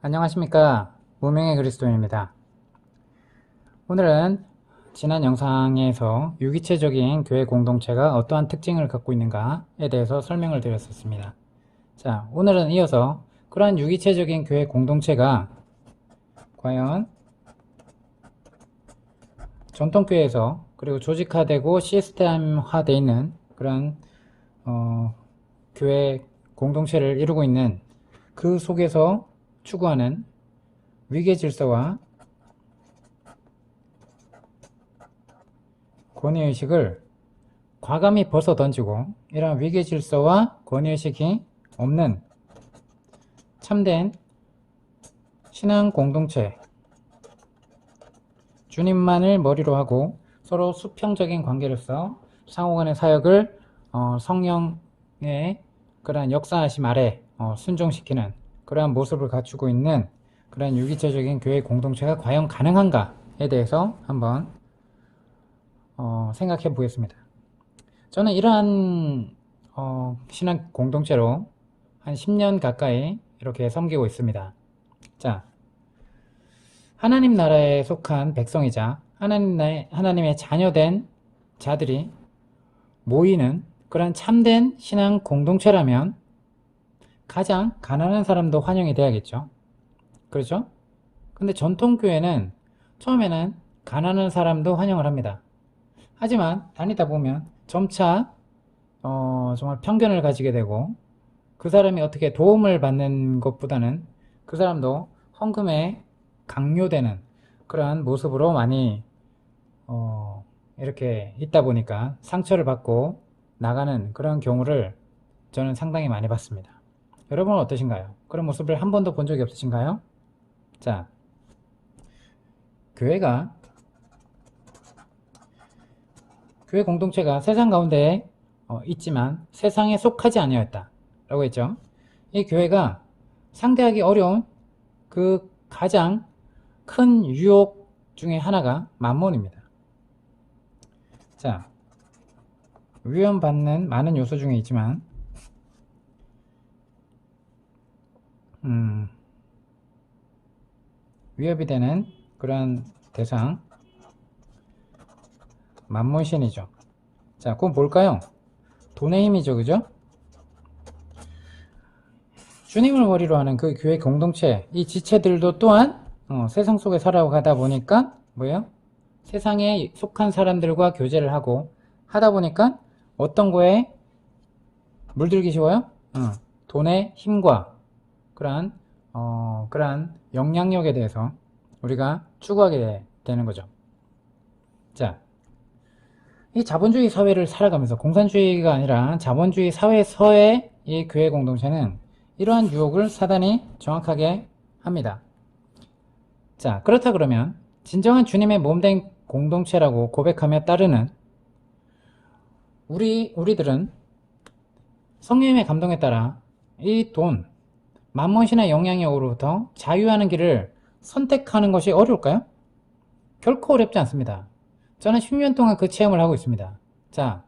안녕하십니까. 무명의 그리스도인입니다. 오늘은 지난 영상에서 유기체적인 교회 공동체가 어떠한 특징을 갖고 있는가에 대해서 설명을 드렸었습니다. 자, 오늘은 이어서 그러한 유기체적인 교회 공동체가 과연 전통교회에서 그리고 조직화되고 시스템화되어 있는 그런 교회 공동체를 이루고 있는 그 속에서 추구하는 위계 질서와 권위의식을 과감히 벗어던지고 이러한 위계 질서와 권위의식이 없는 참된 신앙 공동체, 주님만을 머리로 하고 서로 수평적인 관계로서 상호간의 사역을 성령의 그러한 역사하심 아래 순종시키는 그러한 모습을 갖추고 있는 그러한 유기체적인 교회 공동체가 과연 가능한가에 대해서 한번 생각해 보겠습니다. 저는 이러한 신앙 공동체로 한 10년 가까이 이렇게 섬기고 있습니다. 자, 하나님 나라에 속한 백성이자 하나님의 자녀된 자들이 모이는 그런 참된 신앙 공동체라면 가장 가난한 사람도 환영이 돼야겠죠. 그렇죠? 근데 전통교회는 처음에는 가난한 사람도 환영을 합니다. 하지만 다니다 보면 점차 정말 편견을 가지게 되고 그 사람이 어떻게 도움을 받는 것보다는 그 사람도 헌금에 강요되는 그러한 모습으로 많이 이렇게 있다 보니까 상처를 받고 나가는 그런 경우를 저는 상당히 많이 봤습니다. 여러분은 어떠신가요? 그런 모습을 한 번도 본 적이 없으신가요? 자, 교회 공동체가 세상 가운데 있지만 세상에 속하지 아니하였다 라고 했죠. 이 교회가 상대하기 어려운 그 가장 큰 유혹 중에 하나가 만몬입니다. 자, 위험받는 많은 요소 중에 있지만 위협이 되는 그런 대상 만몬신이죠. 자, 그건 뭘까요? 돈의 힘이죠. 그죠? 주님을 머리로 하는 그 교회 공동체, 이 지체들도 또한 세상 속에 살아가다 보니까 뭐예요? 세상에 속한 사람들과 교제를 하고 하다 보니까 어떤 거에 물들기 쉬워요? 돈의 힘과 그러한 영향력에 대해서 우리가 추구하게 되는 거죠. 자, 이 자본주의 사회를 살아가면서 공산주의가 아니라 자본주의 사회에서의 이 교회 공동체는 이러한 유혹을 사단이 정확하게 합니다. 자, 그렇다 그러면 진정한 주님의 몸된 공동체라고 고백하며 따르는 우리들은 성령의 감동에 따라 이 돈, 만몬신의 영향력으로부터 자유하는 길을 선택하는 것이 어려울까요? 결코 어렵지 않습니다. 저는 10년 동안 그 체험을 하고 있습니다. 자,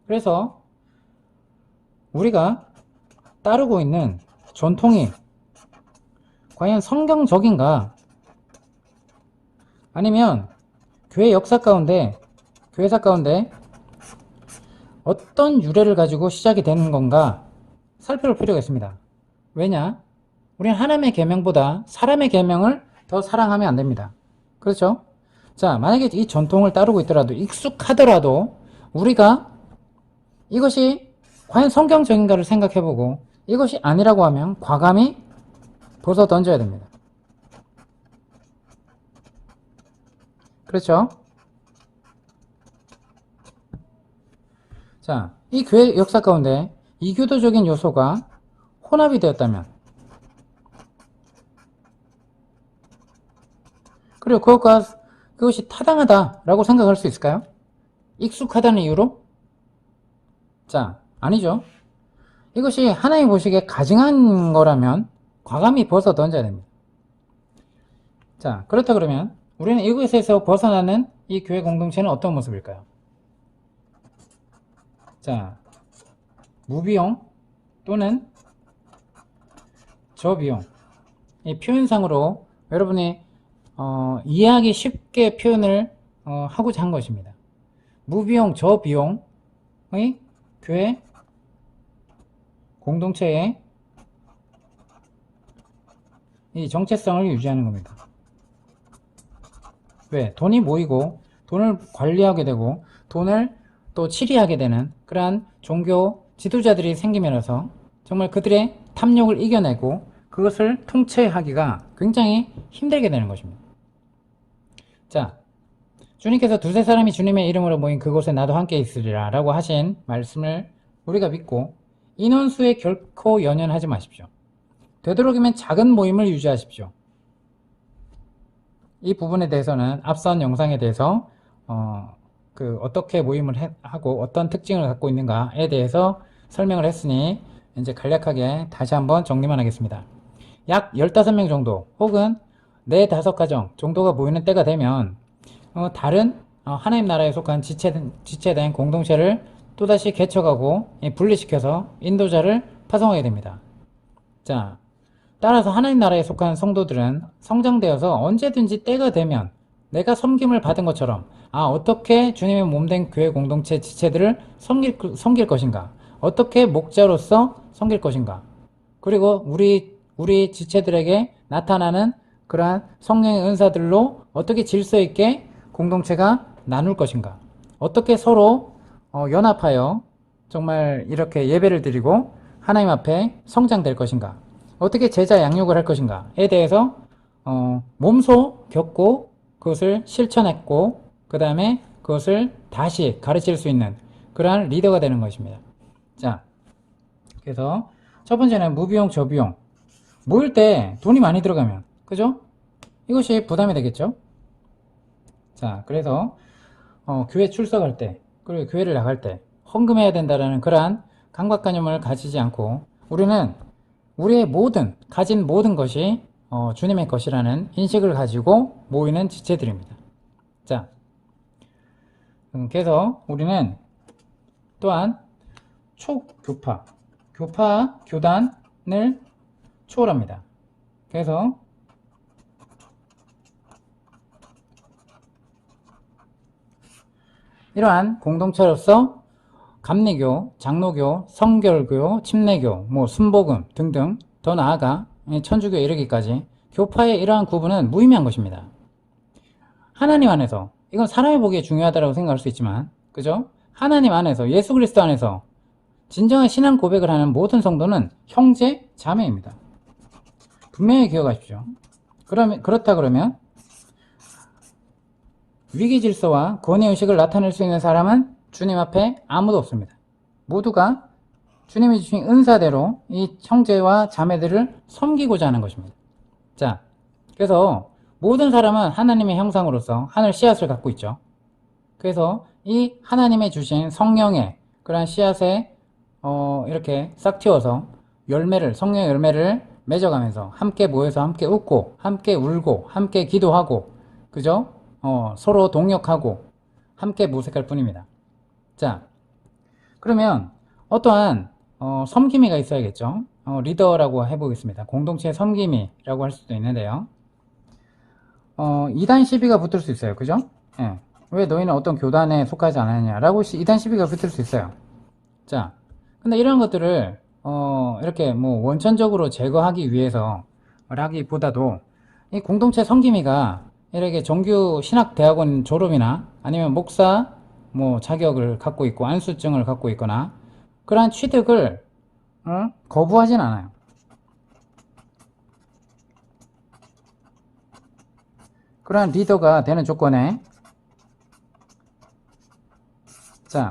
그래서 우리가 따르고 있는 전통이 과연 성경적인가? 아니면 교회사 가운데 어떤 유래를 가지고 시작이 되는 건가 살펴볼 필요가 있습니다. 왜냐? 우리는 하나님의 계명보다 사람의 계명을 더 사랑하면 안 됩니다. 그렇죠? 자, 만약에 이 전통을 따르고 있더라도 익숙하더라도 우리가 이것이 과연 성경적인가를 생각해보고 이것이 아니라고 하면 과감히 벗어 던져야 됩니다. 그렇죠? 자, 이 교회 역사 가운데 이교도적인 요소가 혼합이 되었다면 그리고 그것이 타당하다라고 생각할 수 있을까요? 익숙하다는 이유로? 자, 아니죠. 이것이 하나님 보시기에 가증한 거라면 과감히 벗어 던져야 됩니다. 자, 그렇다 그러면 우리는 이것에서 벗어나는 이 교회 공동체는 어떤 모습일까요? 자, 무비용 또는 저비용. 이 표현상으로 여러분이 이해하기 쉽게 표현을 하고자 한 것입니다. 무비용 저비용의 교회 공동체의 이 정체성을 유지하는 겁니다. 왜? 돈이 모이고 돈을 관리하게 되고 돈을 또 치리하게 되는 그러한 종교 지도자들이 생기면서 정말 그들의 탐욕을 이겨내고 그것을 통제하기가 굉장히 힘들게 되는 것입니다. 자, 주님께서 두세 사람이 주님의 이름으로 모인 그곳에 나도 함께 있으리라 라고 하신 말씀을 우리가 믿고 인원수에 결코 연연하지 마십시오. 되도록이면 작은 모임을 유지하십시오. 이 부분에 대해서는 앞선 영상에 대해서 어떻게 모임을 하고 어떤 특징을 갖고 있는가에 대해서 설명을 했으니 이제 간략하게 다시 한번 정리만 하겠습니다. 약 15명 정도 혹은 4-5가정 정도가 모이는 때가 되면 다른 하나님 나라에 속한 지체된 공동체를 또다시 개척하고 분리시켜서 인도자를 파송하게 됩니다. 자, 따라서 하나님 나라에 속한 성도들은 성장되어서 언제든지 때가 되면 내가 섬김을 받은 것처럼 어떻게 주님의 몸된 교회 공동체 지체들을 섬길 것인가, 어떻게 목자로서 섬길 것인가, 그리고 우리 지체들에게 나타나는 그러한 성령의 은사들로 어떻게 질서 있게 공동체가 나눌 것인가, 어떻게 서로 연합하여 정말 이렇게 예배를 드리고 하나님 앞에 성장될 것인가, 어떻게 제자 양육을 할 것인가에 대해서 몸소 겪고 그것을 실천했고 그 다음에 그것을 다시 가르칠 수 있는 그러한 리더가 되는 것입니다. 자, 그래서 첫 번째는 무비용 저비용. 모일 때 돈이 많이 들어가면, 그죠? 이것이 부담이 되겠죠? 자, 그래서 교회 출석할 때, 그리고 교회를 나갈 때 헌금해야 된다라는 그러한 강박관념을 가지지 않고 우리는 우리의 가진 모든 것이 주님의 것이라는 인식을 가지고 모이는 지체들입니다. 자, 그래서 우리는 또한 교단을 초월합니다. 그래서 이러한 공동체로서 감리교, 장로교, 성결교, 침례교, 순복음 등등 더 나아가 천주교에 이르기까지 교파의 이러한 구분은 무의미한 것입니다. 하나님 안에서, 이건 사람이 보기에 중요하다고 생각할 수 있지만, 그죠? 하나님 안에서, 예수 그리스도 안에서 진정한 신앙 고백을 하는 모든 성도는 형제, 자매입니다. 분명히 기억하십시오. 그렇다 그러면 위기 질서와 권위의식을 나타낼 수 있는 사람은 주님 앞에 아무도 없습니다. 모두가 주님이 주신 은사대로 이 형제와 자매들을 섬기고자 하는 것입니다. 자, 그래서 모든 사람은 하나님의 형상으로서 하늘 씨앗을 갖고 있죠. 그래서 이 하나님의 주신 성령의 그러한 씨앗에 이렇게 싹 틔워서 성령의 열매를 맺어가면서 함께 모여서 함께 웃고 함께 울고 함께 기도하고, 그죠? 서로 동역하고 함께 모색할 뿐입니다. 자, 그러면 어떠한 섬김이가 있어야겠죠. 리더라고 해보겠습니다. 공동체 섬김이라고 할 수도 있는데요. 2단 시비가 붙을 수 있어요. 그죠? 예. 왜 너희는 어떤 교단에 속하지 않았냐라고 2단 시비가 붙을 수 있어요. 자, 근데 이런 것들을 이렇게 원천적으로 제거하기 위해서 라기보다도 이 공동체 섬김이가 이렇게 정규 신학대학원 졸업이나 아니면 목사 자격을 갖고 있고 안수증을 갖고 있거나 그러한 취득을 거부하진 않아요. 그러한 리더가 되는 조건에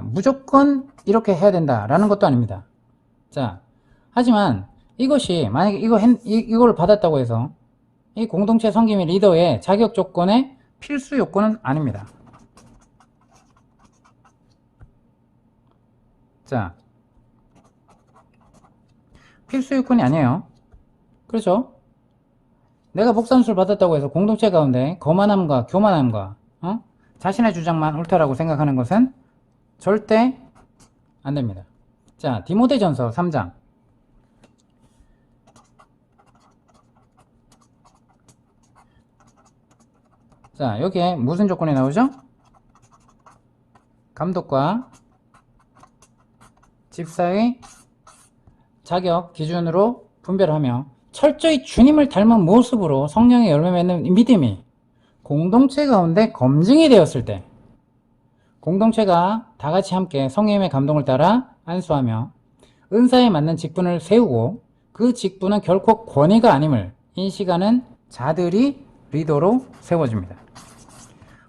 무조건 이렇게 해야 된다라는 것도 아닙니다. 자, 하지만 이것이 만약에 이걸 받았다고 해서 이 공동체 섬김의 리더의 자격 조건의 필수 요건은 아닙니다. 자, 필수 요건이 아니에요. 그렇죠? 내가 목사안수를 받았다고 해서 공동체 가운데 거만함과 교만함과 자신의 주장만 옳다라고 생각하는 것은 절대 안 됩니다. 자, 디모데전서 3장 자, 여기에 무슨 조건이 나오죠? 감독과 집사의 자격 기준으로 분별하며 철저히 주님을 닮은 모습으로 성령의 열매 맺는 믿음이 공동체 가운데 검증이 되었을 때, 공동체가 다 같이 함께 성령의 감동을 따라 안수하며 은사에 맞는 직분을 세우고 그 직분은 결코 권위가 아님을 인식하는 자들이 리더로 세워집니다.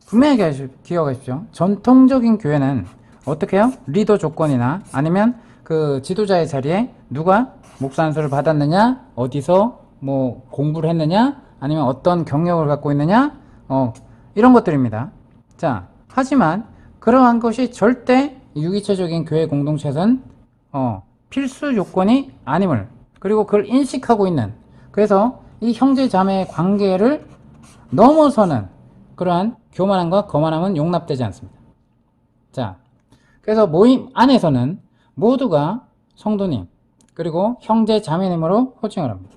분명히 기억하십시오. 전통적인 교회는 어떻게 해요? 리더 조건이나 아니면 그 지도자의 자리에 누가 목사 안수를 받았느냐, 어디서 뭐 공부를 했느냐, 아니면 어떤 경력을 갖고 있느냐, 이런 것들입니다. 자, 하지만 그러한 것이 절대 유기체적인 교회 공동체에서는 필수 조건이 아님을, 그리고 그걸 인식하고 있는, 그래서 이 형제 자매의 관계를 넘어서는 그러한 교만함과 거만함은 용납되지 않습니다. 자, 그래서 모임 안에서는 모두가 성도님 그리고 형제 자매님으로 호칭을 합니다.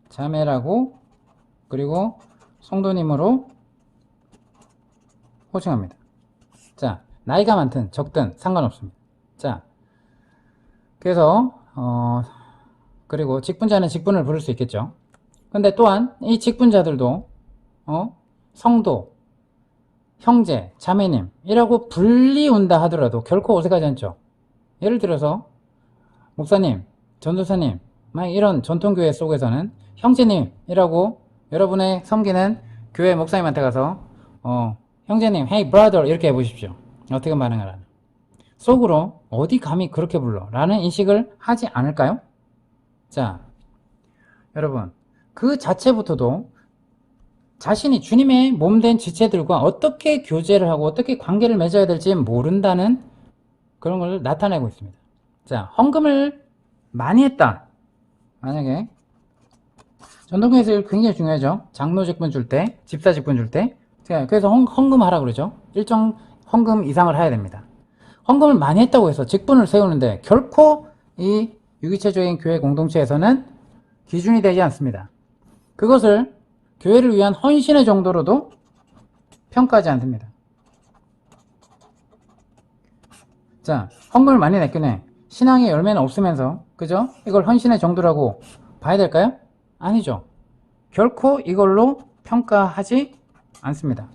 자매라고 그리고 성도님으로 호칭합니다. 자, 나이가 많든 적든 상관없습니다. 자, 그래서 그리고 직분자는 직분을 부를 수 있겠죠. 근데 또한 이 직분자들도 성도, 형제, 자매님이라고 불리운다 하더라도 결코 어색하지 않죠. 예를 들어서 목사님, 전도사님, 막 이런 전통교회 속에서는 형제님이라고 여러분의 섬기는 교회 목사님한테 가서 형제님, hey brother 이렇게 해보십시오. 어떻게 반응을 하나? 속으로 어디 감히 그렇게 불러? 라는 인식을 하지 않을까요? 자, 여러분, 그 자체부터도 자신이 주님의 몸된 지체들과 어떻게 교제를 하고 어떻게 관계를 맺어야 될지 모른다는 그런 걸 나타내고 있습니다. 자, 헌금을 많이 했다. 만약에 전통교회에서 굉장히 중요하죠. 장로 직분 줄 때, 집사 직분 줄 때. 그래서 헌금하라 그러죠. 일정 헌금 이상을 해야 됩니다. 헌금을 많이 했다고 해서 직분을 세우는데 결코 이 유기체적인 교회 공동체에서는 기준이 되지 않습니다. 그것을 교회를 위한 헌신의 정도로도 평가하지 않습니다. 자, 헌금을 많이 냈긴 해. 신앙의 열매는 없으면서, 그죠? 이걸 헌신의 정도라고 봐야 될까요? 아니죠. 결코 이걸로 평가하지 않습니다.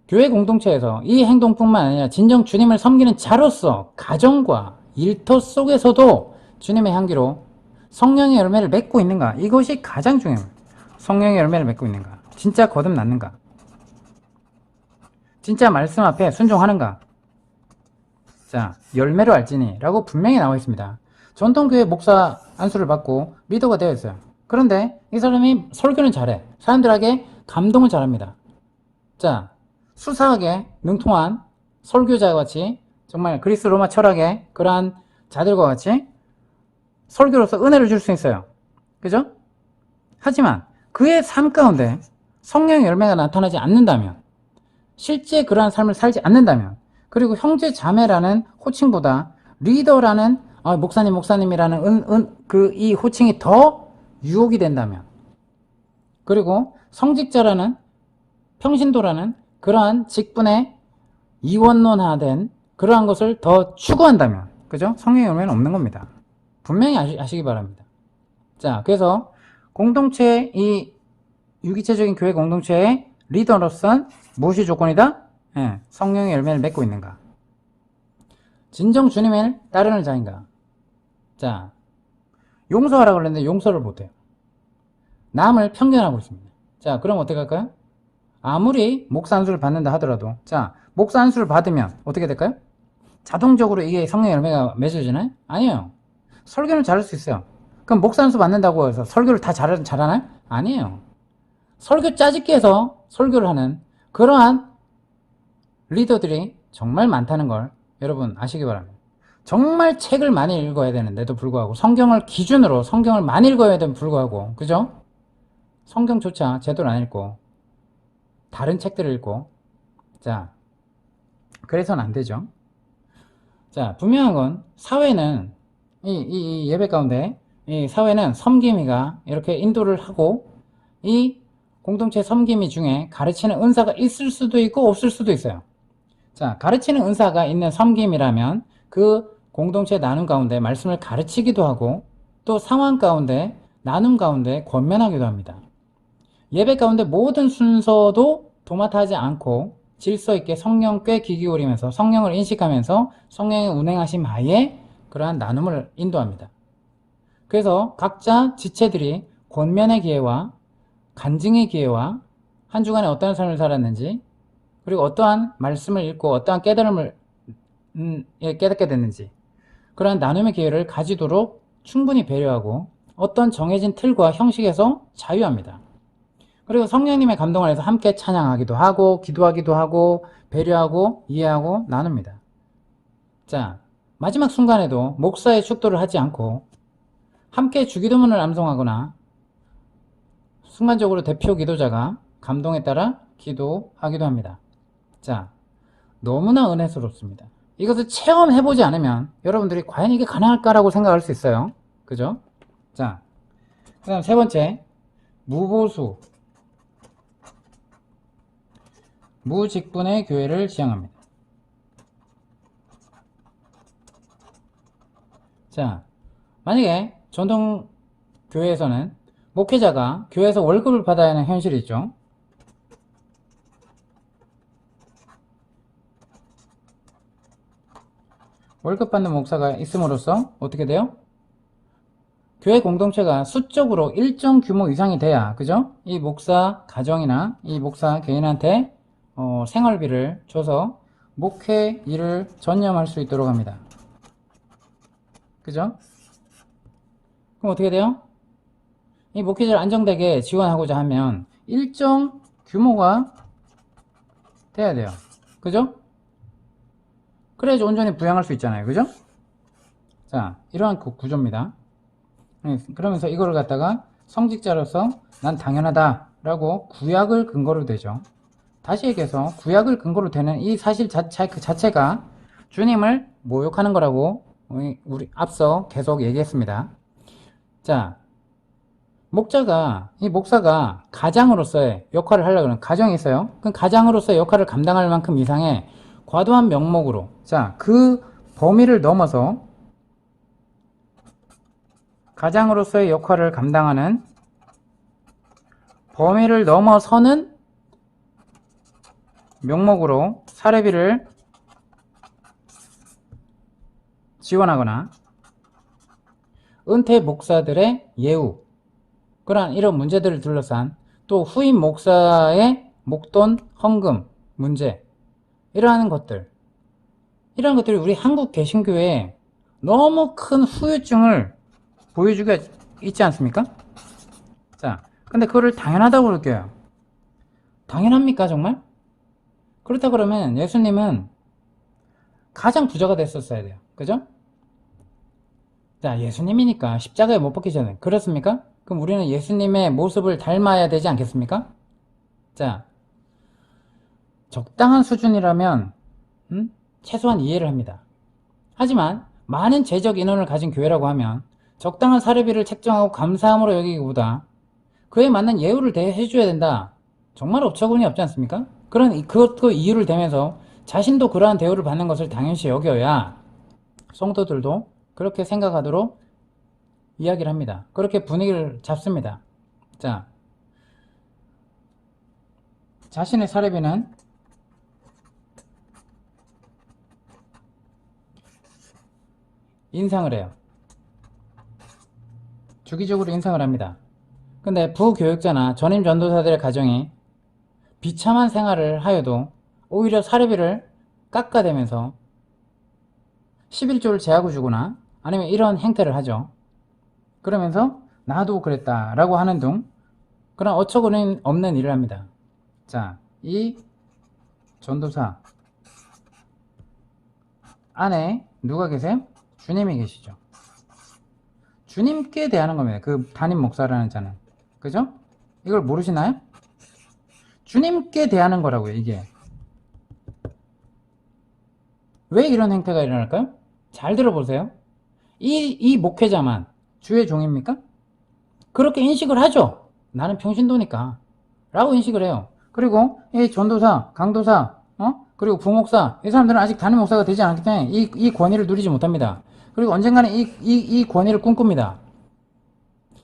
교회 공동체에서 이 행동뿐만 아니라 진정 주님을 섬기는 자로서 가정과 일터 속에서도 주님의 향기로 성령의 열매를 맺고 있는가? 이것이 가장 중요합니다. 성령의 열매를 맺고 있는가? 진짜 거듭났는가? 진짜 말씀 앞에 순종하는가? 자, 열매로 알지니 라고 분명히 나와 있습니다. 전통교회 목사 안수를 받고 리더가 되어 있어요. 그런데 이 사람이 설교는 잘해. 사람들에게 감동을 잘합니다. 자, 수사하게 능통한 설교자와 같이 정말 그리스 로마 철학의 그러한 자들과 같이 설교로서 은혜를 줄 수 있어요. 그죠? 하지만 그의 삶 가운데 성령의 열매가 나타나지 않는다면, 실제 그러한 삶을 살지 않는다면, 그리고 형제 자매라는 호칭보다 리더라는 목사님이라는 이 호칭이 더 유혹이 된다면, 그리고 성직자라는 평신도라는 그러한 직분에 이원론화된 그러한 것을 더 추구한다면, 그죠? 성령의 열매는 없는 겁니다. 분명히 아시기 바랍니다. 자, 그래서 공동체, 이 유기체적인 교회 공동체의 리더로서는 무엇이 조건이다? 성령의 열매를 맺고 있는가? 진정 주님을 따르는 자인가? 자, 용서하라고 그랬는데 용서를 못해요. 남을 편견하고 있습니다. 자, 그럼 어떻게 할까요? 아무리 목사 안수를 받는다 하더라도, 자, 목사 안수를 받으면 어떻게 될까요? 자동적으로 이게 성령의 열매가 맺어지나요? 아니에요. 설교는 잘할 수 있어요. 그럼 목사 안수 받는다고 해서 설교를 다 잘하나요? 아니에요. 설교 짜집기 해서 설교를 하는 그러한 리더들이 정말 많다는 걸 여러분 아시기 바랍니다. 정말 책을 많이 읽어야 되는데도 불구하고, 성경을 기준으로 성경을 많이 읽어야 되는데도 불구하고, 그죠? 성경조차 제대로 안 읽고 다른 책들을 읽고, 자, 그래서는 안 되죠. 자, 분명한 건 사회는 이 예배 가운데 이 사회는 섬김이가 이렇게 인도를 하고 이 공동체 섬김이 중에 가르치는 은사가 있을 수도 있고 없을 수도 있어요. 자, 가르치는 은사가 있는 섬김이라면 그 공동체 나눔 가운데 말씀을 가르치기도 하고 또 상황 가운데 나눔 가운데 권면하기도 합니다. 예배 가운데 모든 순서도 도맡아하지 않고 질서 있게 성령께 귀 기울이면서 성령을 인식하면서 성령의 운행하심 하에 그러한 나눔을 인도합니다. 그래서 각자 지체들이 권면의 기회와 간증의 기회와 한 주간에 어떠한 삶을 살았는지 그리고 어떠한 말씀을 읽고 어떠한 깨달음을 깨닫게 됐는지 그러한 나눔의 기회를 가지도록 충분히 배려하고 어떤 정해진 틀과 형식에서 자유합니다. 그리고 성령님의 감동 안에서 함께 찬양하기도 하고 기도하기도 하고 배려하고 이해하고 나눕니다. 자, 마지막 순간에도 목사의 축도를 하지 않고 함께 주기도문을 암송하거나 순간적으로 대표 기도자가 감동에 따라 기도하기도 합니다. 자, 너무나 은혜스럽습니다. 이것을 체험해보지 않으면 여러분들이 과연 이게 가능할까라고 생각할 수 있어요. 그죠? 자, 그 다음 세 번째, 무보수, 무직분의 교회를 지향합니다. 자, 만약에 전통 교회에서는 목회자가 교회에서 월급을 받아야 하는 현실이 있죠. 월급 받는 목사가 있음으로써 어떻게 돼요? 교회 공동체가 수적으로 일정 규모 이상이 돼야, 그죠? 이 목사 가정이나 이 목사 개인한테 생활비를 줘서 목회 일을 전념할 수 있도록 합니다. 그죠? 그럼 어떻게 돼요? 이 목회자를 안정되게 지원하고자 하면 일정 규모가 돼야 돼요. 그죠? 그래야지 온전히 부양할 수 있잖아요. 그죠? 자, 이러한 구조입니다. 그러면서 이거를 갖다가 성직자로서 난 당연하다 라고 구약을 근거로 되죠. 다시 얘기해서 구약을 근거로 되는 이 사실 자체가 주님을 모욕하는 거라고 우리 앞서 계속 얘기했습니다. 자, 이 목사가 가장으로서의 역할을 하려고 하는 가정이 있어요. 그럼 가장으로서의 역할을 감당할 만큼 이상의 과도한 명목으로, 자, 그 범위를 넘어서 가장으로서의 역할을 감당하는 범위를 넘어서는 명목으로 사례비를 지원하거나 은퇴 목사들의 예우, 그러한 이런 문제들을 둘러싼 또 후임 목사의 목돈 헌금 문제, 이러한 것들이 우리 한국 개신교회에 너무 큰 후유증을 보여주고 있지 않습니까? 자, 근데 그거를 당연하다고 느껴요. 당연합니까, 정말? 그렇다 그러면 예수님은 가장 부자가 됐었어야 돼요. 그죠? 자, 예수님이니까 십자가에 못 박히잖아요. 그렇습니까? 그럼 우리는 예수님의 모습을 닮아야 되지 않겠습니까? 자, 적당한 수준이라면 최소한 이해를 합니다. 하지만 많은 재적 인원을 가진 교회라고 하면 적당한 사례비를 책정하고 감사함으로 여기기보다 그에 맞는 예우를 대해줘야 된다. 정말 어처구니 없지 않습니까? 그것도 이유를 대면서 자신도 그러한 대우를 받는 것을 당연시 여겨야 성도들도 그렇게 생각하도록 이야기를 합니다. 그렇게 분위기를 잡습니다. 자, 자신의 사례비는 인상을 해요. 주기적으로 인상을 합니다. 근데 부교육자나 전임 전도사들의 가정이 비참한 생활을 하여도 오히려 사례비를 깎아대면서 11조를 제하고 주거나 아니면 이런 행태를 하죠. 그러면서 나도 그랬다 라고 하는 등 그런 어처구니 없는 일을 합니다. 자, 이 전도사 안에 누가 계세요? 주님이 계시죠. 주님께 대하는 겁니다. 그 담임 목사라는 자는. 그죠? 이걸 모르시나요? 주님께 대하는 거라고요, 이게. 왜 이런 행태가 일어날까요? 잘 들어보세요. 이 목회자만 주의 종입니까? 그렇게 인식을 하죠. 나는 평신도니까 라고 인식을 해요. 그리고 이 전도사, 강도사, 그리고 부목사, 이 사람들은 아직 담임 목사가 되지 않았기 때문에 이 권위를 누리지 못합니다. 그리고 언젠가는 이 권위를 꿈꿉니다.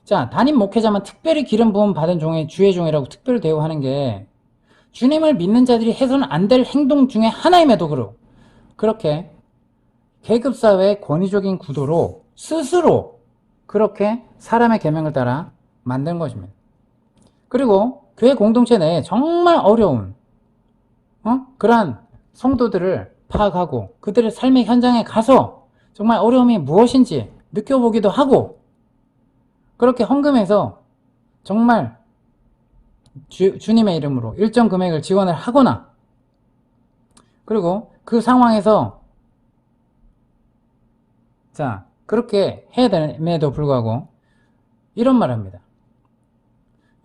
자, 담임 목회자만 특별히 기름 부음 받은 종의 주의 종이라고 특별히 대우하는 게 주님을 믿는 자들이 해서는 안 될 행동 중에 하나임에도 그렇게 계급사회의 권위적인 구도로 스스로 그렇게 사람의 계명을 따라 만든 것입니다. 그리고 교회 공동체 내에 정말 어려운 그러한 성도들을 파악하고 그들의 삶의 현장에 가서 정말 어려움이 무엇인지 느껴보기도 하고 그렇게 헌금해서 정말 주님의 이름으로 일정 금액을 지원을 하거나 그리고 그 상황에서 자 그렇게 해야 됨에도 불구하고 이런 말을 합니다.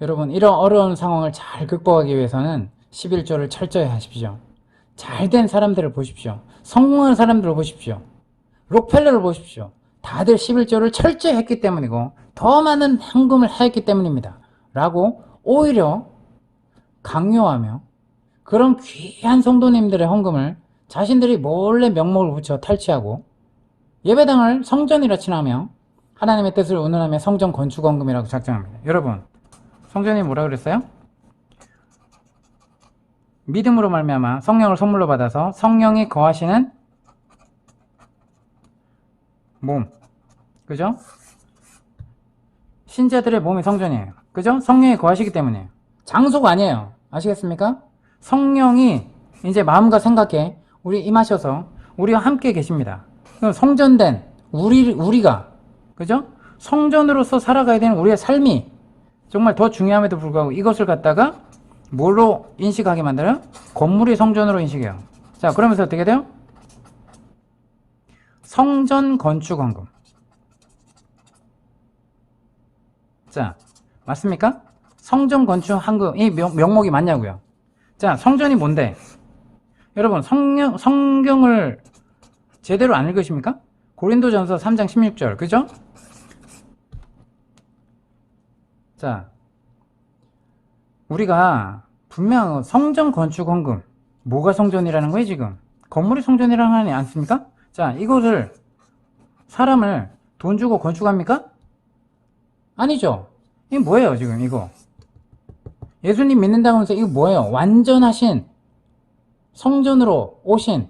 여러분 이런 어려운 상황을 잘 극복하기 위해서는 11조를 철저히 하십시오. 잘된 사람들을 보십시오. 성공한 사람들을 보십시오. 록펠러를 보십시오. 다들 11조를 철저히 했기 때문이고 더 많은 헌금을 하였기 때문입니다. 라고 오히려 강요하며 그런 귀한 성도님들의 헌금을 자신들이 몰래 명목을 붙여 탈취하고 예배당을 성전이라 칭하며 하나님의 뜻을 운운하며 성전 건축 헌금이라고 작정합니다. 여러분 성전이 뭐라 그랬어요? 믿음으로 말미암아 성령을 선물로 받아서 성령이 거하시는 몸, 그죠? 신자들의 몸이 성전이에요. 그죠? 성령이 거하시기 때문이에요. 장소가 아니에요. 아시겠습니까? 성령이 이제 마음과 생각에 우리 임하셔서 우리와 함께 계십니다. 성전된 우리가 그죠? 성전으로서 살아가야 되는 우리의 삶이 정말 더 중요함에도 불구하고 이것을 갖다가 뭘로 인식하게 만들어요? 건물이 성전으로 인식해요. 자, 그러면서 어떻게 돼요? 성전 건축 헌금. 자, 맞습니까? 성전 건축 헌금, 이 명목이 맞냐고요? 자, 성전이 뭔데? 여러분, 성경을 제대로 안 읽으십니까? 고린도전서 3장 16절, 그죠? 자, 우리가 분명 성전 건축 헌금, 뭐가 성전이라는 거예요, 지금? 건물이 성전이라는 거 아니지 않습니까? 자, 이것을, 사람을 돈 주고 건축합니까? 아니죠. 이게 뭐예요, 지금, 이거? 예수님 믿는다고 하면서 이거 뭐예요? 완전하신 성전으로 오신,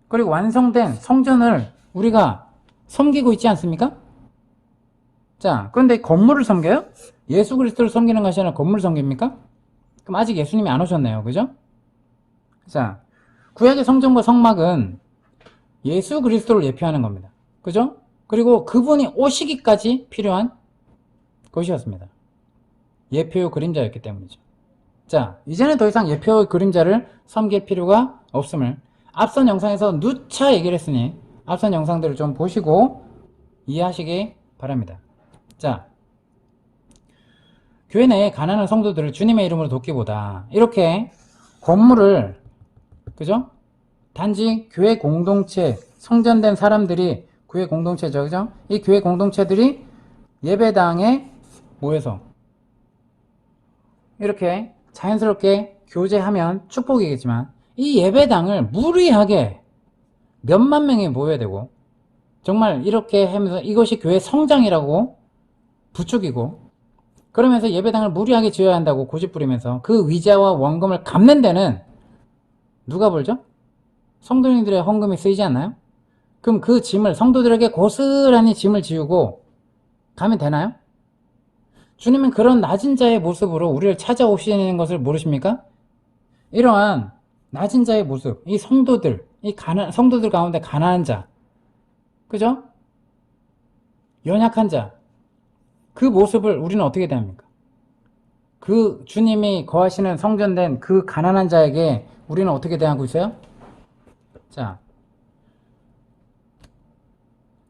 그리고 완성된 성전을 우리가 섬기고 있지 않습니까? 자, 그런데 건물을 섬겨요? 예수 그리스도를 섬기는 것이 아니라 건물을 섬깁니까? 그럼 아직 예수님이 안 오셨네요. 그죠? 자, 구약의 성전과 성막은 예수 그리스도를 예표하는 겁니다. 그죠? 그리고 그분이 오시기까지 필요한 것이었습니다. 예표요 그림자였기 때문이죠. 자, 이제는 더 이상 예표의 그림자를 섬길 필요가 없음을 앞선 영상에서 누차 얘기를 했으니 앞선 영상들을 좀 보시고 이해하시기 바랍니다. 자, 교회 내에 가난한 성도들을 주님의 이름으로 돕기보다 이렇게 건물을 그죠? 단지 교회 공동체 성전된 사람들이 교회 공동체죠. 그죠? 이 교회 공동체들이 예배당에 모여서 이렇게 자연스럽게 교제하면 축복이겠지만 이 예배당을 무리하게 몇만 명이 모여야 되고 정말 이렇게 하면서 이것이 교회 성장이라고 부추기고 그러면서 예배당을 무리하게 지어야 한다고 고집부리면서 그 위자와 원금을 갚는 데는 누가 벌죠? 성도님들의 헌금이 쓰이지 않나요? 그럼 그 짐을 성도들에게 고스란히 짐을 지우고 가면 되나요? 주님은 그런 낮은 자의 모습으로 우리를 찾아오시는 것을 모르십니까? 이러한 낮은 자의 모습, 이 성도들, 성도들 가운데 가난한 자, 그죠? 연약한 자, 그 모습을 우리는 어떻게 대합니까? 그 주님이 거하시는 성전된 그 가난한 자에게 우리는 어떻게 대하고 있어요? 자,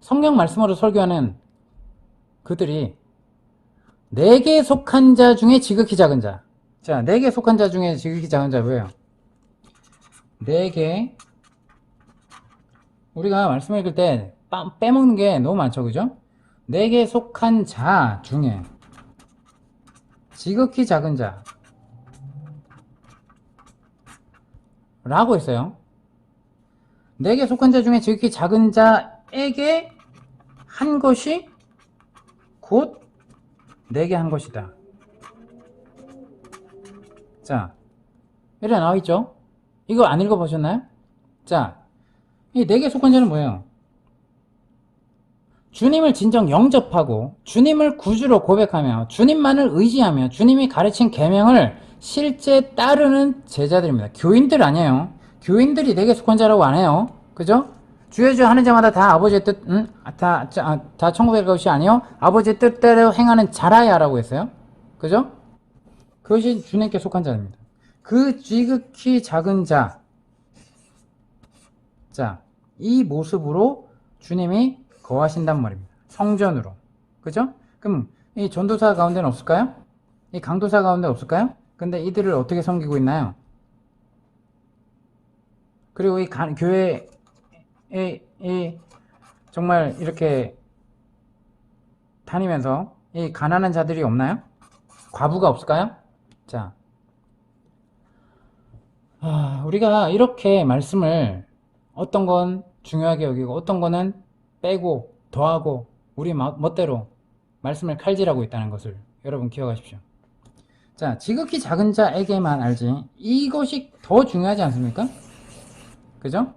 성경 말씀으로 설교하는 그들이 내게 속한 자 중에 지극히 작은 자. 자, 내게 속한 자 중에 지극히 작은 자 뭐예요? 내게 우리가 말씀 읽을 때 빼먹는 게 너무 많죠, 그죠? 내게 속한 자 중에 지극히 작은 자. 라고 했어요. 내게 속한 자 중에 지극히 작은 자에게 한 것이 곧 내게 한 것이다. 자, 이래 나와있죠? 이거 안 읽어보셨나요? 자, 이 내게 속한 자는 뭐예요? 주님을 진정 영접하고 주님을 구주로 고백하며 주님만을 의지하며 주님이 가르친 계명을 실제 따르는 제자들입니다. 교인들 아니에요. 교인들이 내게 속한 자라고 안 해요. 그죠? 주여 주여 하는 자마다 다 아버지의 뜻, 다 천국에 갈 것이 아니요 아버지의 뜻대로 행하는 자라야 라고 했어요. 그죠? 그것이 주님께 속한 자입니다. 그 지극히 작은 자, 자, 이 모습으로 주님이 거하신단 말입니다. 성전으로. 그죠? 그럼 이 전도사 가운데는 없을까요? 이 강도사 가운데 없을까요? 근데 이들을 어떻게 섬기고 있나요? 그리고 이 교회에 정말 이렇게 다니면서 이 가난한 자들이 없나요? 과부가 없을까요? 자, 우리가 이렇게 말씀을 어떤 건 중요하게 여기고 어떤 거는 빼고 더하고 우리 멋대로 말씀을 칼질하고 있다는 것을 여러분 기억하십시오. 자, 지극히 작은 자에게만 알지 이것이 더 중요하지 않습니까? 그죠?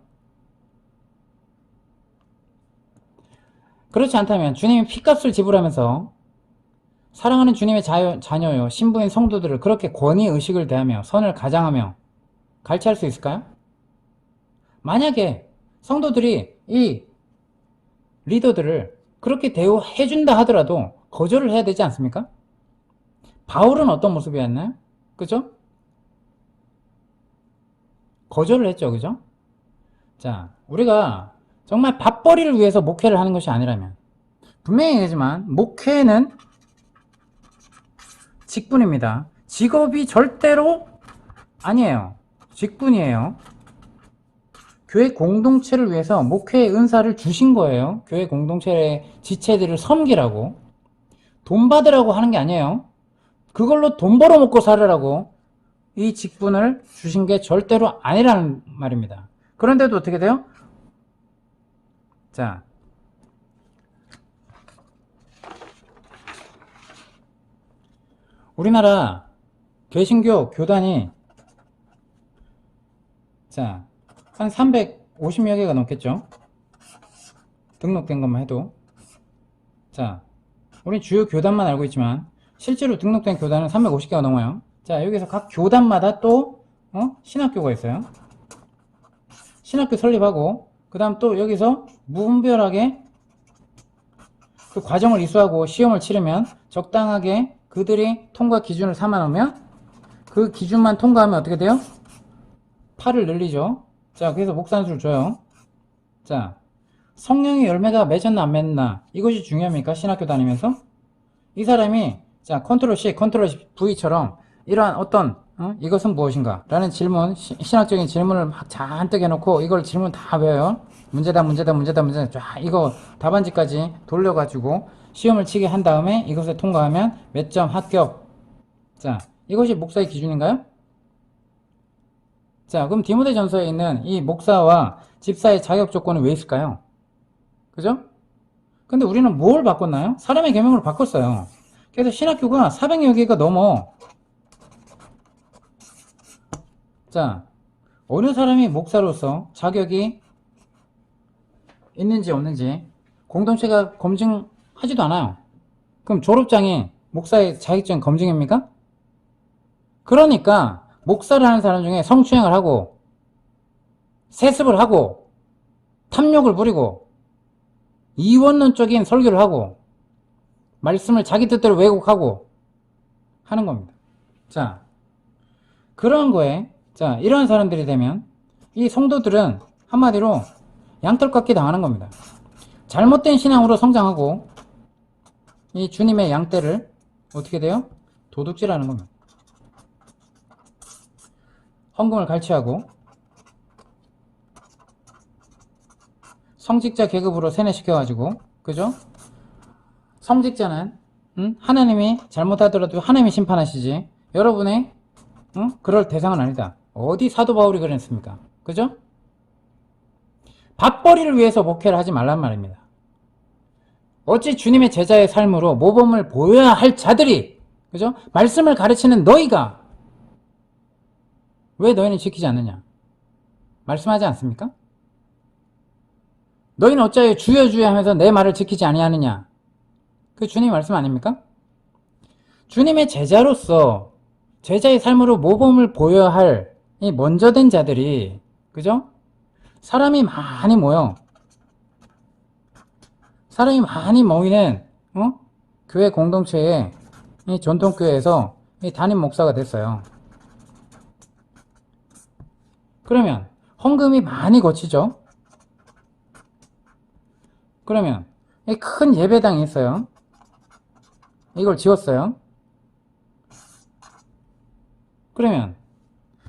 그렇지 않다면 주님이 피값을 지불하면서 사랑하는 주님의 자녀요 신부인 성도들을 그렇게 권위의식을 대하며 선을 가장하며 갈취할 수 있을까요? 만약에 성도들이 이 리더들을 그렇게 대우해준다 하더라도 거절을 해야 되지 않습니까? 바울은 어떤 모습이었나요? 그죠? 거절을 했죠. 그죠? 자, 우리가 정말 밥벌이를 위해서 목회를 하는 것이 아니라면 분명히 얘기하지만 목회는 직분입니다. 직업이 절대로 아니에요. 직분이에요. 교회 공동체를 위해서 목회의 은사를 주신 거예요. 교회 공동체의 지체들을 섬기라고. 돈 받으라고 하는 게 아니에요. 그걸로 돈 벌어 먹고 살으라고 이 직분을 주신 게 절대로 아니라는 말입니다. 그런데도 어떻게 돼요? 자, 우리나라 개신교 교단이 자, 한 350여 개가 넘겠죠? 등록된 것만 해도. 자, 우리 주요 교단만 알고 있지만 실제로 등록된 교단은 350개가 넘어요. 자, 여기서 각 교단마다 또 신학교가 있어요. 신학교 설립하고 그 다음 또 여기서 무분별하게 그 과정을 이수하고 시험을 치르면 적당하게 그들이 통과 기준을 삼아 놓으면 그 기준만 통과하면 어떻게 돼요? 팔을 늘리죠. 자, 그래서 목산수를 줘요. 자, 성령의 열매가 맺었나 안 맺나 이것이 중요합니까? 신학교 다니면서 이 사람이 자 컨트롤 C, 컨트롤 V처럼 이러한 어떤 이것은 무엇인가 라는 질문, 신학적인 질문을 막 잔뜩 해놓고 이걸 질문 다 외워요. 문제다 쫙 이거 답안지까지 돌려가지고 시험을 치게 한 다음에 이것을 통과하면 몇 점 합격. 자, 이것이 목사의 기준인가요? 자, 그럼 디모데전서에 있는 이 목사와 집사의 자격 조건은 왜 있을까요? 그죠? 근데 우리는 뭘 바꿨나요? 사람의 계명으로 바꿨어요. 그래서 신학교가 400여 개가 넘어. 자, 어느 사람이 목사로서 자격이 있는지 없는지 공동체가 검증하지도 않아요. 그럼 졸업장이 목사의 자격증 검증입니까? 그러니까 목사를 하는 사람 중에 성추행을 하고 세습을 하고 탐욕을 부리고 이원론적인 설교를 하고 말씀을 자기 뜻대로 왜곡하고 하는 겁니다. 자, 그런 거에 자 이런 사람들이 되면 이 성도들은 한마디로 양털깎기 당하는 겁니다. 잘못된 신앙으로 성장하고 이 주님의 양떼를 어떻게 돼요? 도둑질하는 겁니다. 헌금을 갈취하고 성직자 계급으로 세뇌시켜가지고 그죠? 성직자는 하나님이 잘못하더라도 하나님이 심판하시지 여러분의 그럴 대상은 아니다. 어디 사도 바울이 그랬습니까? 그죠? 밥벌이를 위해서 목회를 하지 말란 말입니다. 어찌 주님의 제자의 삶으로 모범을 보여야 할 자들이, 그죠? 말씀을 가르치는 너희가 왜 너희는 지키지 않느냐? 말씀하지 않습니까? 너희는 어찌하여 주여 주여 하면서 내 말을 지키지 아니하느냐? 그 주님 말씀 아닙니까? 주님의 제자로서 제자의 삶으로 모범을 보여야 할 이 먼저 된 자들이, 그죠? 사람이 많이 모이는 교회 공동체에, 이 전통교회에서 이 담임 목사가 됐어요. 그러면 헌금이 많이 거치죠. 그러면 이 큰 예배당이 있어요. 이걸 지었어요. 그러면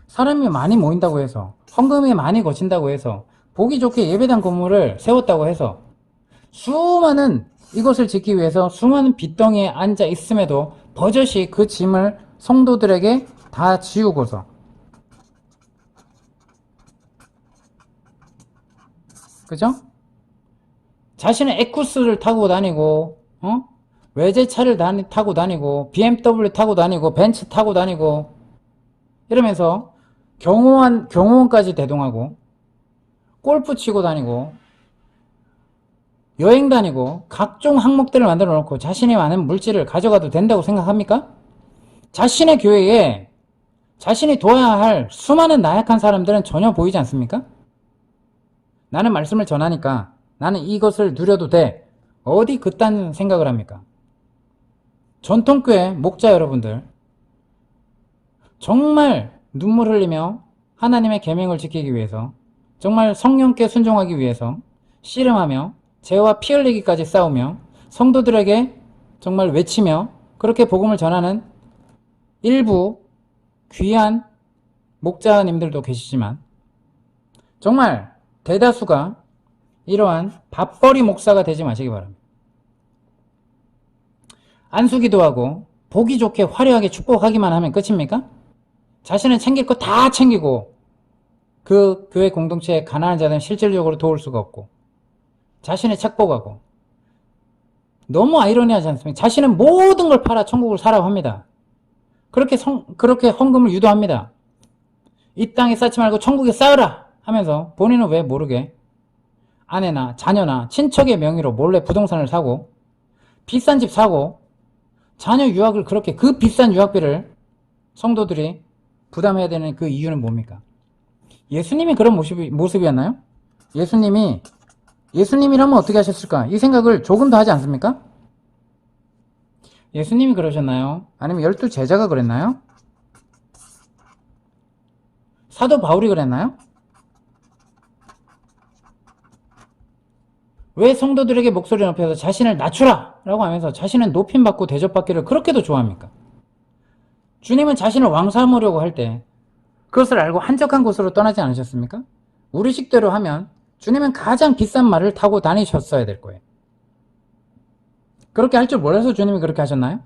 사람이 많이 모인다고 해서, 헌금이 많이 거친다고 해서, 보기 좋게 예배당 건물을 세웠다고 해서 수많은, 이것을 짓기 위해서 수많은 빚덩이에 앉아 있음에도 버젓이 그 짐을 성도들에게 다 지우고서, 그죠? 자신의 에쿠스를 타고 다니고, 외제차를 타고 다니고, BMW 타고 다니고, 벤츠 타고 다니고, 이러면서 경호원까지 대동하고, 골프 치고 다니고, 여행 다니고, 각종 항목들을 만들어 놓고 자신이 많은 물질을 가져가도 된다고 생각합니까? 자신의 교회에 자신이 도와야 할 수많은 나약한 사람들은 전혀 보이지 않습니까? 나는 말씀을 전하니까 나는 이것을 누려도 돼. 어디 그딴 생각을 합니까? 전통교회 목자 여러분들, 정말 눈물 흘리며 하나님의 계명을 지키기 위해서, 정말 성령께 순종하기 위해서 씨름하며 죄와 피 흘리기까지 싸우며 성도들에게 정말 외치며 그렇게 복음을 전하는 일부 귀한 목자님들도 계시지만, 정말 대다수가 이러한 밥벌이 목사가 되지 마시기 바랍니다. 안수기도 하고 보기 좋게 화려하게 축복하기만 하면 끝입니까? 자신은 챙길 거 다 챙기고 그 교회 공동체에 가난한 자들은 실질적으로 도울 수가 없고, 자신의 착복하고, 너무 아이러니하지 않습니까? 자신은 모든 걸 팔아 천국을 사라고 합니다. 그렇게 헌금을 유도합니다. 이 땅에 쌓지 말고 천국에 쌓으라 하면서 본인은 왜 모르게 아내나 자녀나 친척의 명의로 몰래 부동산을 사고, 비싼 집 사고, 자녀 유학을 그렇게, 그 비싼 유학비를 성도들이 부담해야 되는 그 이유는 뭡니까? 예수님이 그런 모습이었나요? 예수님이라면 어떻게 하셨을까? 이 생각을 조금 더 하지 않습니까? 예수님이 그러셨나요? 아니면 12 제자가 그랬나요? 사도 바울이 그랬나요? 왜 성도들에게 목소리 높여서 자신을 낮추라! 라고 하면서 자신은 높임받고 대접받기를 그렇게도 좋아합니까? 주님은 자신을 왕 삼으려고 할 때 그것을 알고 한적한 곳으로 떠나지 않으셨습니까? 우리식대로 하면 주님은 가장 비싼 말을 타고 다니셨어야 될 거예요. 그렇게 할 줄 몰라서 주님이 그렇게 하셨나요?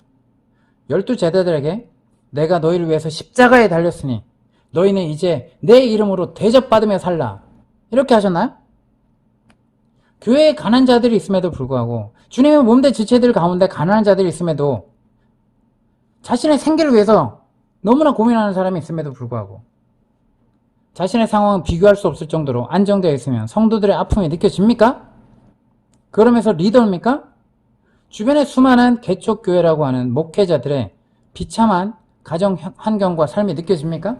12 제자들에게 내가 너희를 위해서 십자가에 달렸으니 너희는 이제 내 이름으로 대접받으며 살라, 이렇게 하셨나요? 교회에 가난한 자들이 있음에도 불구하고, 주님의 몸된 지체들 가운데 가난한 자들이 있음에도, 자신의 생계를 위해서 너무나 고민하는 사람이 있음에도 불구하고, 자신의 상황은 비교할 수 없을 정도로 안정되어 있으면 성도들의 아픔이 느껴집니까? 그러면서 리더입니까? 주변의 수많은 개척교회라고 하는 목회자들의 비참한 가정 환경과 삶이 느껴집니까?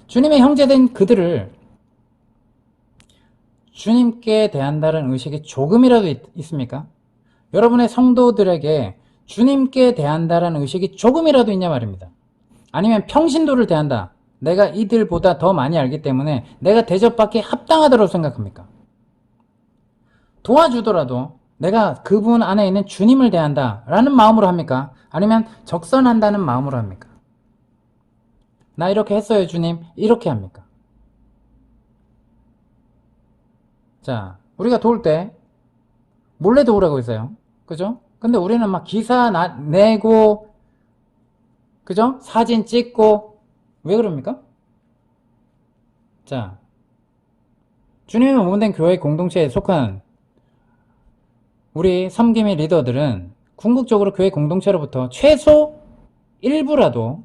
주님의 형제된 그들을 주님께 대한다는 의식이 조금이라도 있습니까? 여러분의 성도들에게 주님께 대한다는 의식이 조금이라도 있냐 말입니다. 아니면 평신도를 대한다, 내가 이들보다 더 많이 알기 때문에 내가 대접받기에 합당하다고 생각합니까? 도와주더라도 내가 그분 안에 있는 주님을 대한다 라는 마음으로 합니까? 아니면 적선한다는 마음으로 합니까? 나 이렇게 했어요 주님, 이렇게 합니까? 자, 우리가 도울 때 몰래 도우라고 했어요. 그죠? 근데 우리는 막 기사 내고, 그죠? 사진 찍고, 왜 그럽니까? 자, 주님의 몸된 교회 공동체에 속한 우리 섬김의 리더들은 궁극적으로 교회 공동체로부터 최소 일부라도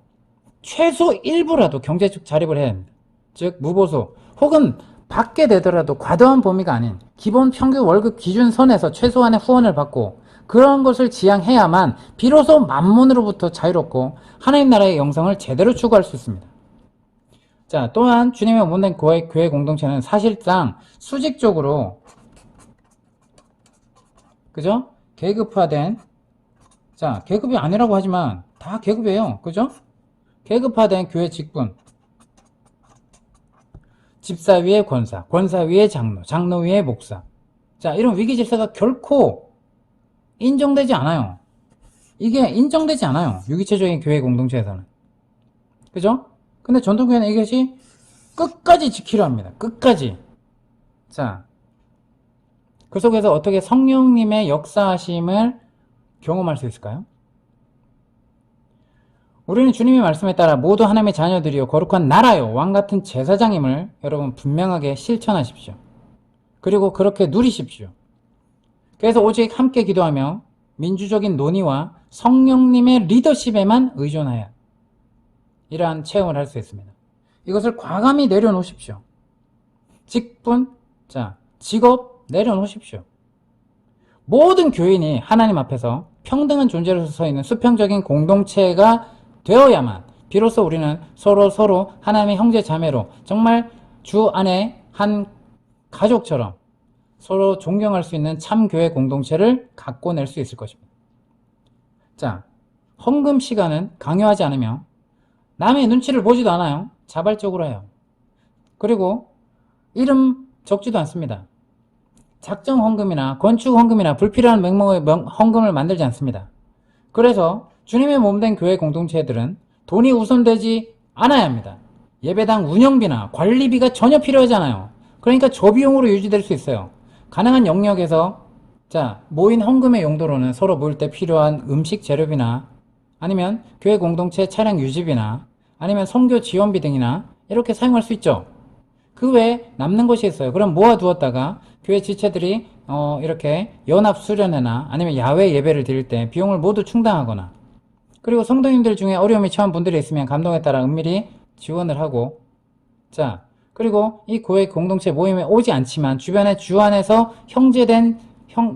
경제적 자립을 해야 합니다. 즉 무보수 혹은 받게 되더라도 과도한 범위가 아닌 기본 평균 월급 기준 선에서 최소한의 후원을 받고 그런 것을 지향해야만 비로소 만몬으로부터 자유롭고 하나님 나라의 영성을 제대로 추구할 수 있습니다. 자, 또한 주님의 몸된 교회 공동체는 사실상 수직적으로 그죠? 계급화된, 자, 계급이 아니라고 하지만 다 계급이에요. 그죠? 계급화된 교회 직분, 집사 위의 권사, 권사 위의 장로, 장로 위의 목사. 자, 이런 위기 질서가 결코 인정되지 않아요. 이게 인정되지 않아요. 유기체적인 교회 공동체에서는. 그죠? 근데 전통교회는 이것이 끝까지 지키려 합니다. 끝까지. 자, 그 속에서 어떻게 성령님의 역사하심을 경험할 수 있을까요? 우리는 주님의 말씀에 따라 모두 하나님의 자녀들이요 거룩한 나라요 왕같은 제사장임을 여러분 분명하게 실천하십시오. 그리고 그렇게 누리십시오. 그래서 오직 함께 기도하며 민주적인 논의와 성령님의 리더십에만 의존하여 이러한 체험을 할 수 있습니다. 이것을 과감히 내려놓으십시오. 직분, 자, 직업 내려놓으십시오. 모든 교인이 하나님 앞에서 평등한 존재로서 서 있는 수평적인 공동체가 되어야만 비로소 우리는 서로 하나님의 형제 자매로 정말 주 안에 한 가족처럼 서로 존경할 수 있는 참 교회 공동체를 갖고 낼 수 있을 것입니다. 자, 헌금 시간은 강요하지 않으며 남의 눈치를 보지도 않아요. 자발적으로 해요. 그리고 이름 적지도 않습니다. 작정 헌금이나 건축 헌금이나 불필요한 명목의 헌금을 만들지 않습니다. 그래서 주님의 몸된 교회 공동체들은 돈이 우선되지 않아야 합니다. 예배당 운영비나 관리비가 전혀 필요하지 않아요. 그러니까 저비용으로 유지될 수 있어요. 가능한 영역에서 자, 모인 헌금의 용도로는 서로 모일 때 필요한 음식 재료비나 아니면 교회 공동체 차량 유지비나 아니면 선교 지원비 등이나 이렇게 사용할 수 있죠. 그 외에 남는 것이 있어요. 그럼 모아두었다가 교회 지체들이 이렇게 연합 수련회나 아니면 야외 예배를 드릴 때 비용을 모두 충당하거나 그리고 성도님들 중에 어려움이 처한 분들이 있으면 감동에 따라 은밀히 지원을 하고 자 그리고 이 교회 공동체 모임에 오지 않지만 주변에 주 안에서 형제된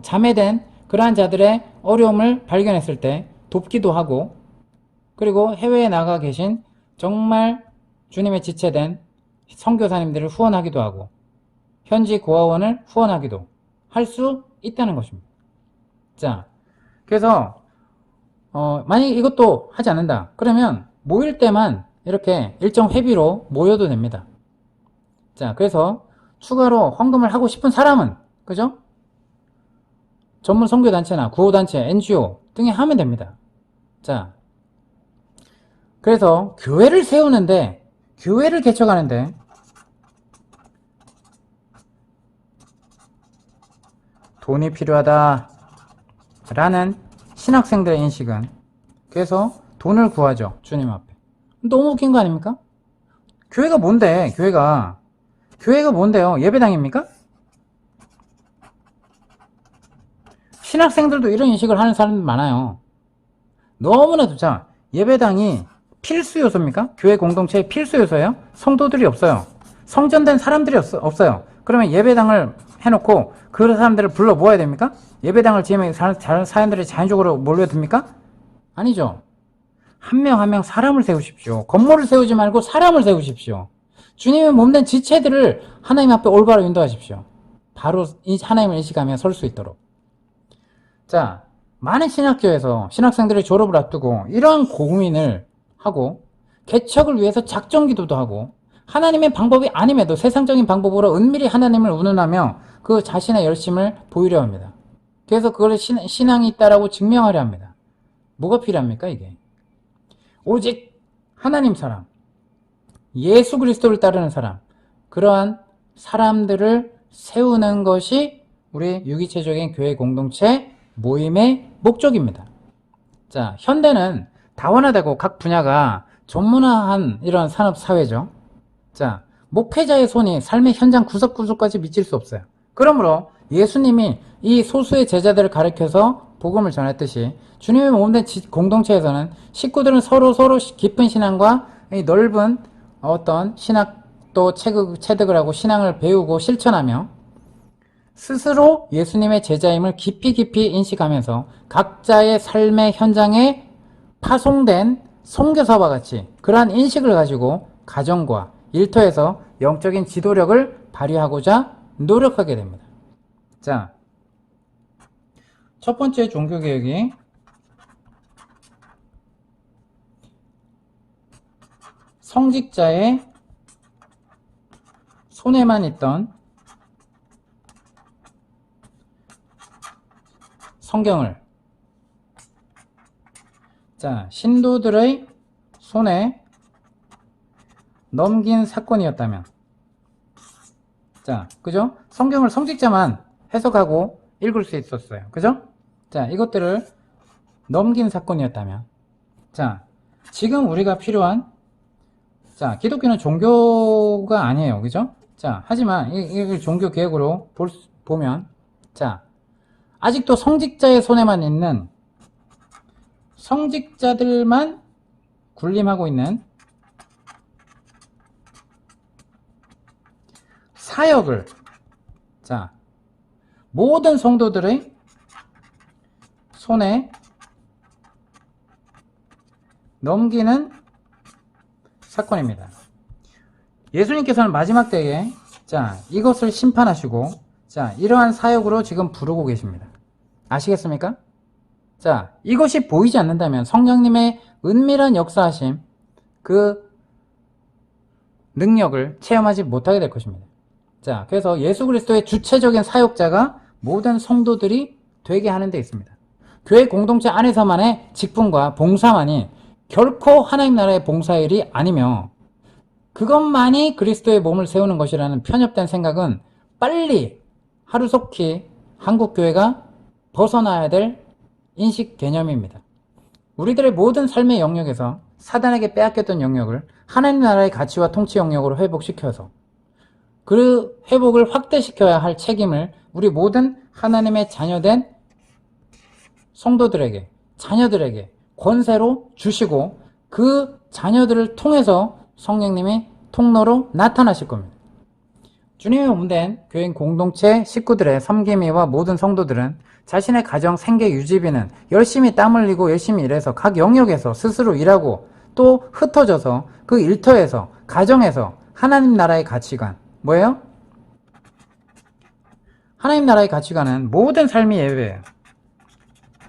자매된 그러한 자들의 어려움을 발견했을 때 돕기도 하고 그리고 해외에 나가 계신 정말 주님의 지체된 선교사님들을 후원하기도 하고 현지 고아원을 후원하기도 할 수 있다는 것입니다. 자, 그래서 만약에 이것도 하지 않는다 그러면 모일 때만 이렇게 일정 회비로 모여도 됩니다. 자, 그래서 추가로 헌금을 하고 싶은 사람은 그죠? 전문 선교단체나 구호단체, NGO 등에 하면 됩니다. 자, 그래서 교회를 세우는데 교회를 개척하는데 돈이 필요하다 라는 신학생들의 인식은 그래서 돈을 구하죠. 주님 앞에. 너무 웃긴 거 아닙니까? 교회가 뭔데? 교회가 뭔데요? 예배당입니까? 신학생들도 이런 인식을 하는 사람들 많아요. 너무나도 자 예배당이 필수 요소입니까? 교회 공동체의 필수 요소예요? 성도들이 없어요. 성전된 사람들이 없어요. 그러면 예배당을 해놓고 그 사람들을 불러 모아야 됩니까? 예배당을 지으면 사람들이 자연적으로 몰려듭니까? 아니죠. 한 명 한 명 사람을 세우십시오. 건물을 세우지 말고 사람을 세우십시오. 주님의 몸된 지체들을 하나님 앞에 올바로 인도하십시오. 바로 하나님을 인식하며 설 수 있도록. 자, 많은 신학교에서 신학생들의 졸업을 앞두고 이러한 고민을 하고 개척을 위해서 작정 기도도 하고 하나님의 방법이 아님에도 세상적인 방법으로 은밀히 하나님을 운운하며 그 자신의 열심을 보이려 합니다. 그래서 그걸 신앙이 있다라고 증명하려 합니다. 뭐가 필요합니까 이게? 오직 하나님 사람, 예수 그리스도를 따르는 사람, 그러한 사람들을 세우는 것이 우리 유기체적인 교회 공동체 모임의 목적입니다. 자, 현대는 다원화되고 각 분야가 전문화한 이런 산업사회죠. 자, 목회자의 손이 삶의 현장 구석구석까지 미칠 수 없어요. 그러므로 예수님이 이 소수의 제자들을 가르쳐서 복음을 전했듯이 주님의 몸된 공동체에서는 식구들은 서로 깊은 신앙과 이 넓은 어떤 신학도 체득을 하고 신앙을 배우고 실천하며 스스로 예수님의 제자임을 깊이 인식하면서 각자의 삶의 현장에 파송된 선교사와 같이 그러한 인식을 가지고 가정과 일터에서 영적인 지도력을 발휘하고자 노력하게 됩니다. 자, 첫 번째 종교개혁이 성직자의 손에만 있던 성경을 신도들의 손에 넘긴 사건이었다면 그죠? 성경을 성직자만 해석하고 읽을 수 있었어요. 그죠? 이것들을 넘긴 사건이었다면 지금 우리가 필요한 기독교는 종교가 아니에요. 그죠? 하지만 이 종교 개혁으로 보면 아직도 성직자의 손에만 있는 성직자들만 군림하고 있는 사역을 모든 성도들의 손에 넘기는 사건입니다. 예수님께서는 마지막 때에 이것을 심판하시고 이러한 사역으로 지금 부르고 계십니다. 아시겠습니까? 이것이 보이지 않는다면 성령님의 은밀한 역사하심 그 능력을 체험하지 못하게 될 것입니다. 그래서 예수 그리스도의 주체적인 사역자가 모든 성도들이 되게 하는 데 있습니다. 교회 공동체 안에서만의 직분과 봉사만이 결코 하나님 나라의 봉사일이 아니며 그것만이 그리스도의 몸을 세우는 것이라는 편협된 생각은 빨리 하루속히 한국교회가 벗어나야 될 인식 개념입니다. 우리들의 모든 삶의 영역에서 사단에게 빼앗겼던 영역을 하나님 나라의 가치와 통치 영역으로 회복시켜서 그 회복을 확대시켜야 할 책임을 우리 모든 하나님의 자녀된 성도들에게, 자녀들에게 권세로 주시고 그 자녀들을 통해서 성령님이 통로로 나타나실 겁니다. 주님의 몸된 교인 공동체 식구들의 섬김이와 모든 성도들은 자신의 가정 생계 유지비는 열심히 땀 흘리고 열심히 일해서 각 영역에서 스스로 일하고 또 흩어져서 그 일터에서 가정에서 하나님 나라의 가치관 뭐예요? 하나님 나라의 가치관은 모든 삶이 예배예요.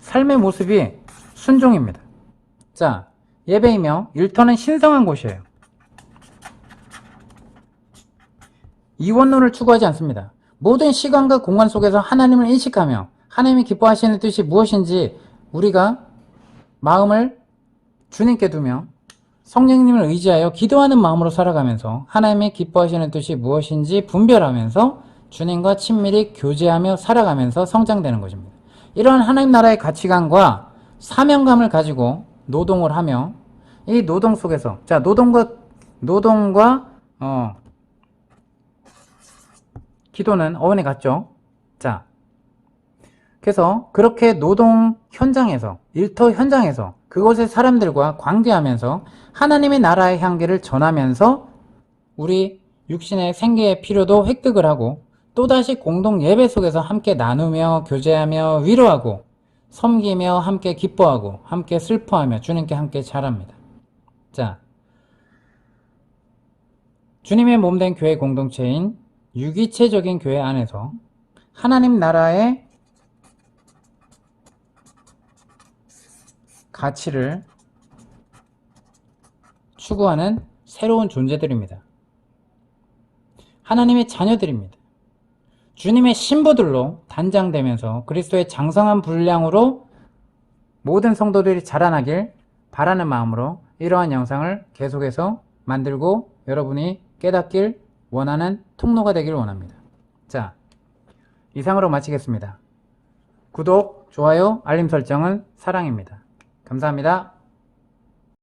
삶의 모습이 순종입니다. 예배이며 일터는 신성한 곳이에요. 이원론을 추구하지 않습니다. 모든 시간과 공간 속에서 하나님을 인식하며 하나님이 기뻐하시는 뜻이 무엇인지 우리가 마음을 주님께 두며 성령님을 의지하여 기도하는 마음으로 살아가면서 하나님이 기뻐하시는 뜻이 무엇인지 분별하면서 주님과 친밀히 교제하며 살아가면서 성장되는 것입니다. 이러한 하나님 나라의 가치관과 사명감을 가지고 노동을 하며 이 노동 속에서 노동과 기도는 어원이 같죠. 그래서 그렇게 노동 현장에서 일터 현장에서 그곳의 사람들과 관계하면서 하나님의 나라의 향기를 전하면서 우리 육신의 생계의 필요도 획득을 하고 또다시 공동 예배 속에서 함께 나누며 교제하며 위로하고 섬기며 함께 기뻐하고 함께 슬퍼하며 주님께 함께 자랍니다. 주님의 몸된 교회 공동체인 유기체적인 교회 안에서 하나님 나라의 가치를 추구하는 새로운 존재들입니다. 하나님의 자녀들입니다. 주님의 신부들로 단장되면서 그리스도의 장성한 분량으로 모든 성도들이 자라나길 바라는 마음으로 이러한 영상을 계속해서 만들고 여러분이 깨닫길 원하는 통로가 되길 원합니다. 이상으로 마치겠습니다. 구독, 좋아요, 알림 설정은 사랑입니다. 감사합니다.